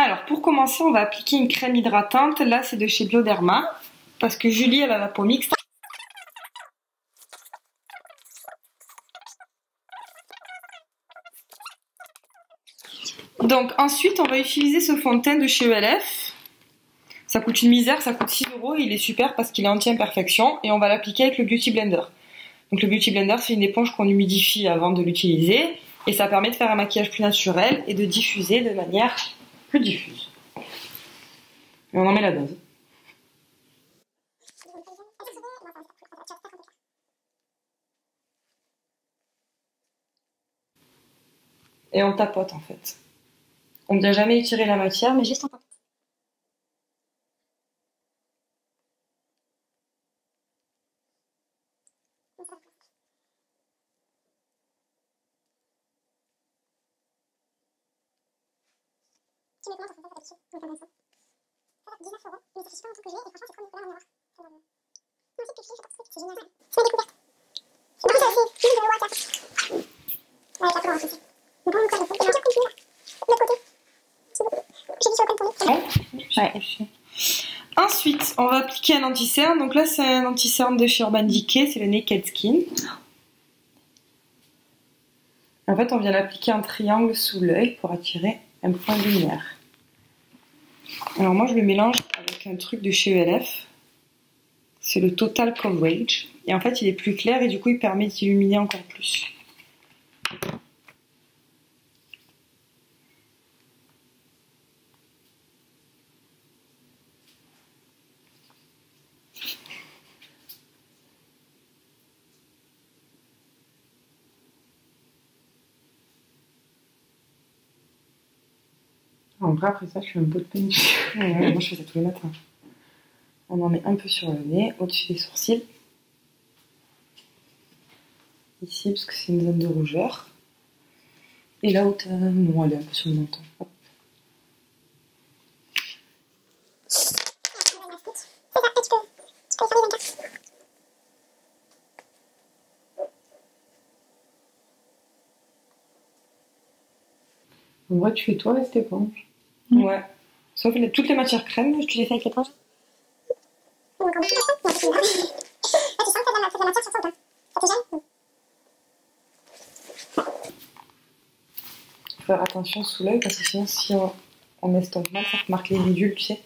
Alors, pour commencer, on va appliquer une crème hydratante. Là, c'est de chez Bioderma. Parce que Julie, elle a la peau mixte. Donc, ensuite, on va utiliser ce fond de teint de chez ELF. Ça coûte une misère, ça coûte 6 €. Il est super parce qu'il est anti-imperfection. Et on va l'appliquer avec le Beauty Blender. Donc, le Beauty Blender, c'est une éponge qu'on humidifie avant de l'utiliser. Et ça permet de faire un maquillage plus naturel et de diffuser de manière plus diffuse. Et on en met la dose. Et on tapote en fait. On ne vient jamais étirer la matière, mais juste en tapote. Ouais. Ensuite, on va appliquer un anti-cerne. Donc là, c'est un anti-cerne de chez Urban Decay, c'est le Naked Skin. En fait, on vient l'appliquer en triangle sous l'œil pour attirer un point de lumière. Alors moi, je le mélange avec un truc de chez ELF. C'est le Total Coverage. Et en fait, il est plus clair et du coup, il permet d'illuminer encore plus. En vrai, après ça, je fais un pot de peigne. Ouais, moi, je fais ça tous les matins. On en met un peu sur le nez, au-dessus des sourcils. Ici, parce que c'est une zone de rougeur. Et là où t'as... Bon, elle est un peu sur le menton. Hop. En vrai, tu fais toi avec cette éponge. Ouais. Sauf toutes les matières crème, tu les fais avec l'éponge. Faut faire attention sous l'œil parce que sinon, si on estompe mal, ça te marque les bidules, tu sais.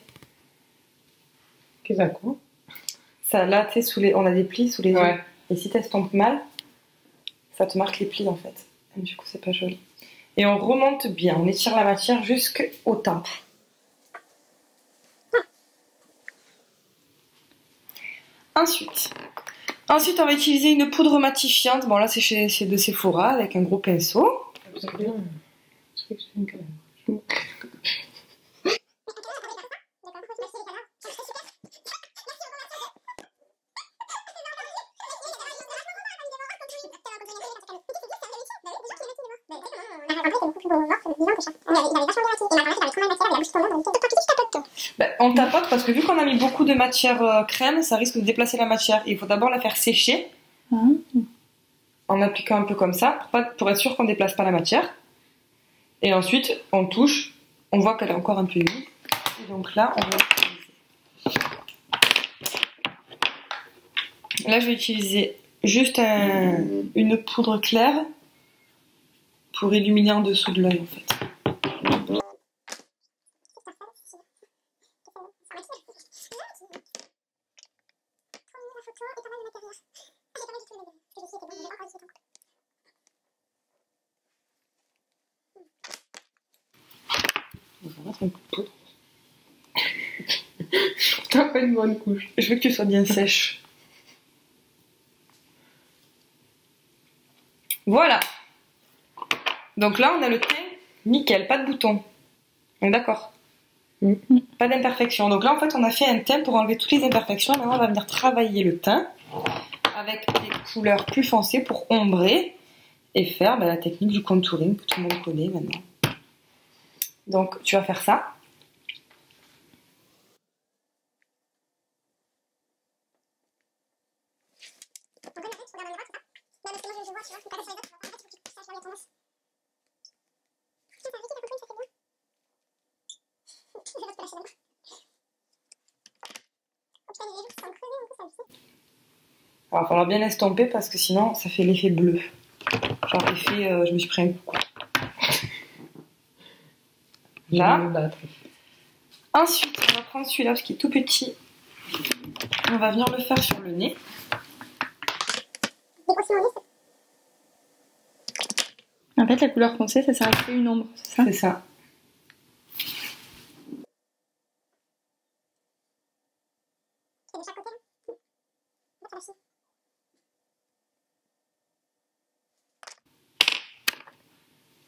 Qu'est-ce que ça quoi? Ça, là, tu sais, on a des plis sous les yeux. Ouais. Et si t'estompes mal, ça te marque les plis en fait. Et du coup, c'est pas joli. Et on remonte bien, on étire la matière jusqu'au tempes. Ensuite, on va utiliser une poudre matifiante. Bon, là, c'est de Sephora avec un gros pinceau. C'est bien. C'est que c'est une crème. On tapote parce que vu qu'on a mis beaucoup de matière crème, ça risque de déplacer la matière. Il faut d'abord la faire sécher en appliquant un peu comme ça pour être sûr qu'on ne déplace pas la matière. Et ensuite, on touche, on voit qu'elle est encore un peu humide. Et donc là, on va utiliser. Là, je vais utiliser juste une poudre claire pour illuminer en dessous de l'œil en fait. On va mettre un coup de poudre. T'as pas une bonne couche. Je veux que tu sois bien sèche. Voilà. Donc là, on a le teint nickel, pas de boutons. On est d'accord? Pas d'imperfections. Donc là, en fait, on a fait un teint pour enlever toutes les imperfections. Maintenant, on va venir travailler le teint avec des couleurs plus foncées pour ombrer et faire la technique du contouring que tout le monde connaît maintenant. Donc, tu vas faire ça. Alors, il va falloir bien estomper parce que sinon, ça fait l'effet bleu. Genre l'effet, je me suis pris un coup. Là. Je vais me battre. Ensuite, on va prendre celui-là parce qu'il est tout petit. On va venir le faire sur le nez. En fait, la couleur foncée, ça sert à créer une ombre, c'est ça? C'est ça.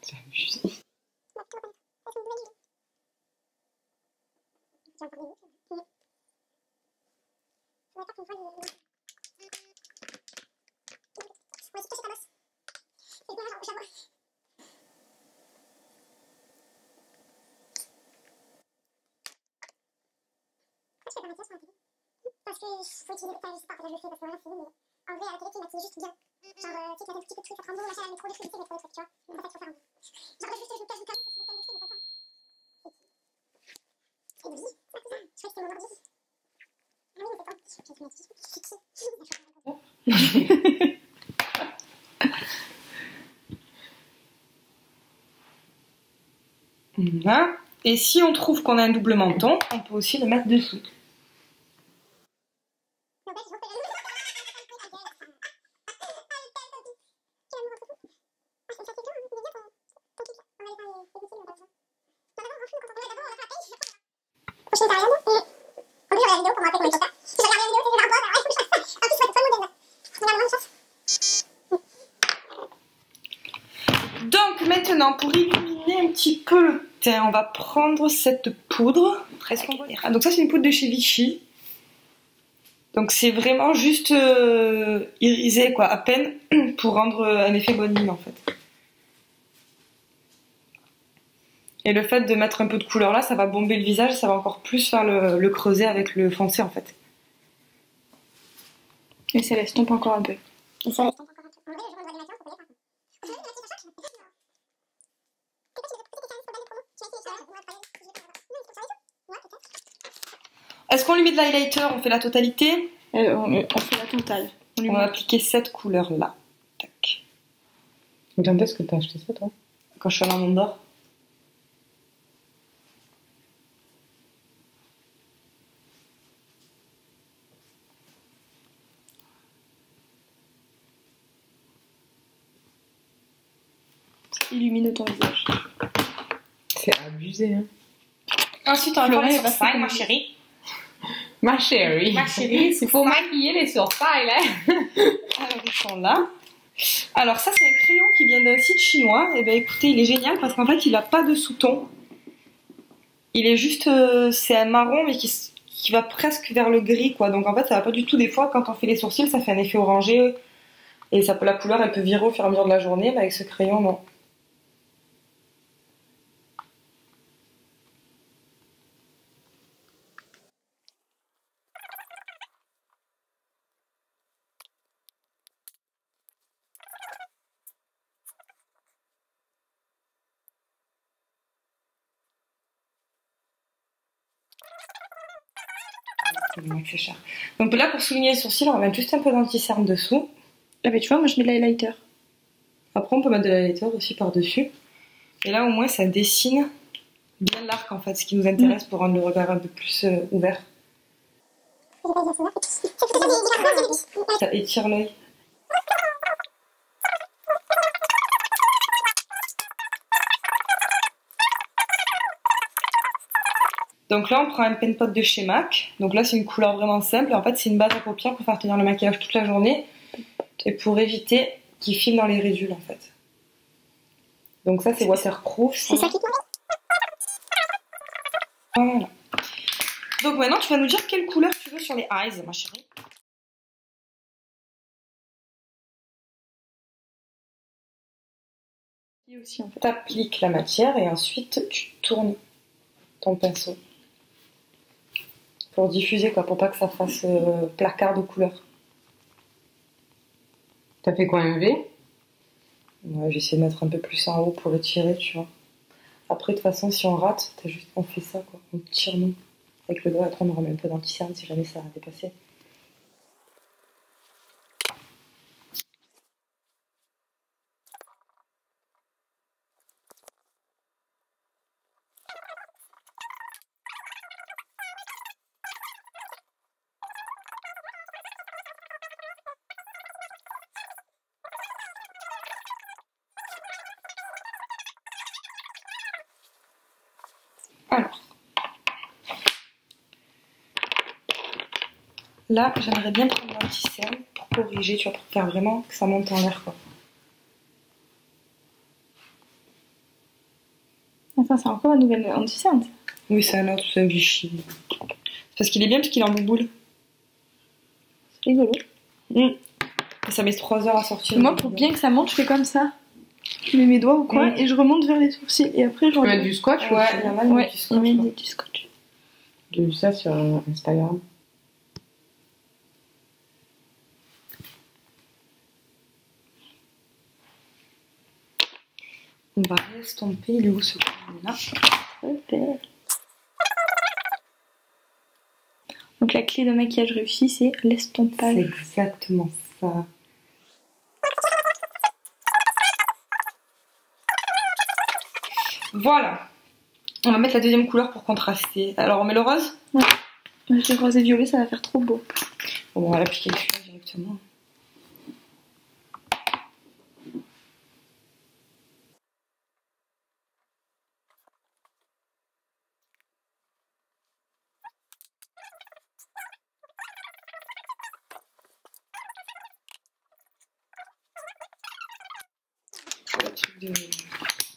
C'est abusé. Parce que faut utiliser le tarif, pas, je le fais parce que voilà, c'est nul, mais en vrai, à la télé, tu maquilles juste bien. Genre, tu sais, tu mets un petit peu de trucs, ça te rend beau, machin, elle met trop de trucs, tu sais, elle met trop de trucs, tu vois. Donc, en fait, faut faire un. Genre, juste, je me cache, c'est des tonnes de trucs, mais ça. Et Bobby, c'est pas ça. Je crois que c'était mon ordi. Ah oui, mais c'est pas. Je vais te mettre Voilà. Et si on trouve qu'on a un double menton, on peut aussi le mettre dessous. Donc maintenant, pour illuminer un petit peu le teint, on va prendre cette poudre. Donc ça, c'est une poudre de chez Vichy. Donc c'est vraiment juste irisé, quoi, à peine, pour rendre un effet bonne mine, en fait. Et le fait de mettre un peu de couleur là, ça va bomber le visage, ça va encore plus faire le creuser avec le foncé, en fait. Et ça l'estompe encore un peu. Et ça l'estompe encore un peu. En vrai, je vois le droit du matin, faut payer Est-ce qu'on lui met de l'highlighter? On fait la totalité? On fait la totale. On va appliquer cette couleur là. Tac. Quand est-ce que t'as acheté ça, toi? Quand je suis allée en Mont d'Or. Illumine ton visage. C'est abusé, hein. Ensuite, on va Florent, faire les elle va sourcils, faire ma chérie. Ma chérie. Ma chérie, il faut maquiller les sourcils, hein. Alors, ils sont là. Alors, ça, c'est un crayon qui vient d'un site chinois. Et ben, écoutez, il est génial parce qu'en fait, il n'a pas de sous-ton. Il est juste. C'est un marron, mais qui va presque vers le gris, quoi. Donc, en fait, ça va pas du tout. Des fois, quand on fait les sourcils, ça fait un effet orangé. Et ça peut, la couleur, elle peut virer au fur et à mesure de la journée. Mais avec ce crayon, non. C'est cher. Donc là, pour souligner les sourcils, on va mettre juste un peu d'anti-cerne dessous. Ah bah tu vois, moi je mets de l'highlighter. Après, on peut mettre de l'highlighter aussi par-dessus. Et là, au moins, ça dessine bien l'arc, en fait, ce qui nous intéresse pour rendre le regard un peu plus ouvert. Ça étire l'œil. Donc là, on prend un pen pot de chez MAC. Donc là, c'est une couleur vraiment simple. En fait, c'est une base à paupières pour faire tenir le maquillage toute la journée et pour éviter qu'il file dans les ridules, en fait. Donc ça, c'est waterproof. C'est ça qui te Voilà. Donc maintenant, tu vas nous dire quelle couleur tu veux sur les eyes, ma chérie. Et aussi en fait. Tu appliques la matière et ensuite tu tournes ton pinceau. Pour diffuser, quoi, pour pas que ça fasse placard de couleurs. T'as fait quoi, un V? Ouais, j'essaie de mettre un peu plus en haut pour étirer, tu vois. Après, de toute façon, si on rate, on fait ça, quoi. On tire nous. Avec le doigt, après, on remet un peu d'anti-cerne si jamais ça a dépassé. Alors. Là, j'aimerais bien prendre l'anti-cerne pour corriger, tu vois, pour faire vraiment que ça monte en l'air, quoi. Enfin, c'est encore un nouvel anti-cerne. Ça. Oui, c'est un autre, c'est un Vichy. C'est parce qu'il est bien, parce qu'il est en bouboule. C'est rigolo. Et ça met 3 heures à sortir. Moi, pour bien que ça monte, je fais comme ça. Je mets mes doigts au coin et je remonte vers les sourcils. Et après, je Tu mets remonte. du scotch Ouais, aussi. il y en a Ouais, du il scotch. met quoi. du scotch. J'ai vu ça sur Instagram. On va estomper, il est où ce là? Super. Donc la clé de maquillage réussi, c'est C'est l'estompage. exactement ça. Voilà. On va mettre la deuxième couleur pour contraster. Alors on met le rose? Moi, j'ai rose et violet, ça va faire trop beau. Bon, on va l'appliquer celui-là directement.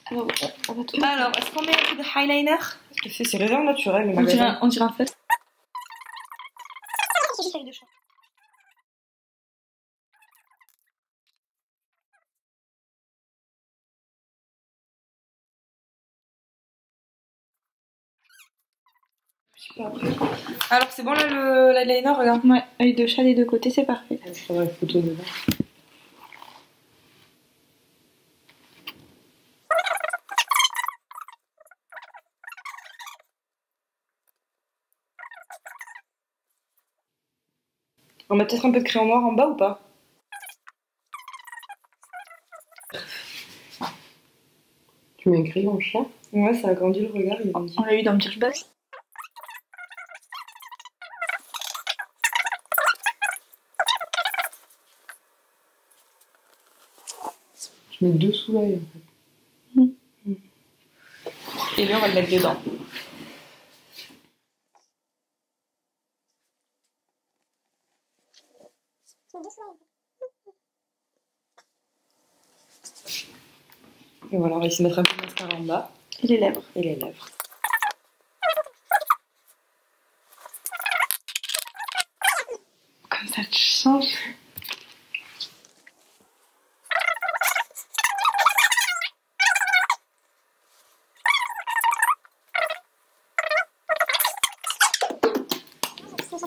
Alors, on va tout Alors, est-ce qu'on met un peu de highliner? Parce que c'est réserve naturelle, le on dirait, magasin. on dirait un feu. C'est juste feuille de chat. Alors, c'est bon là le l'eyeliner, regarde. Ouais, œil de chat des deux côtés, c'est parfait. Je ferai une photo dedans. On met peut-être un peu de crayon noir en bas ou pas? Tu mets un crayon chat. Ouais, ça agrandit le regard, il grandit. On l'a eu dans Birchbox. Je mets 2 sous l'œil en fait. Et lui, on va le mettre dedans. C'est deux soleils. Et voilà, on va essayer de mettre un peu de mascara en bas. Et les lèvres. Et les lèvres. Comme ça, tu changes.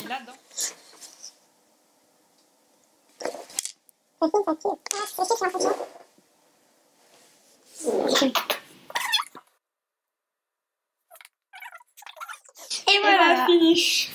Là-dedans. Ça filme, ça tire. Ah, je sais, c'est un photo. Et voilà. Finish.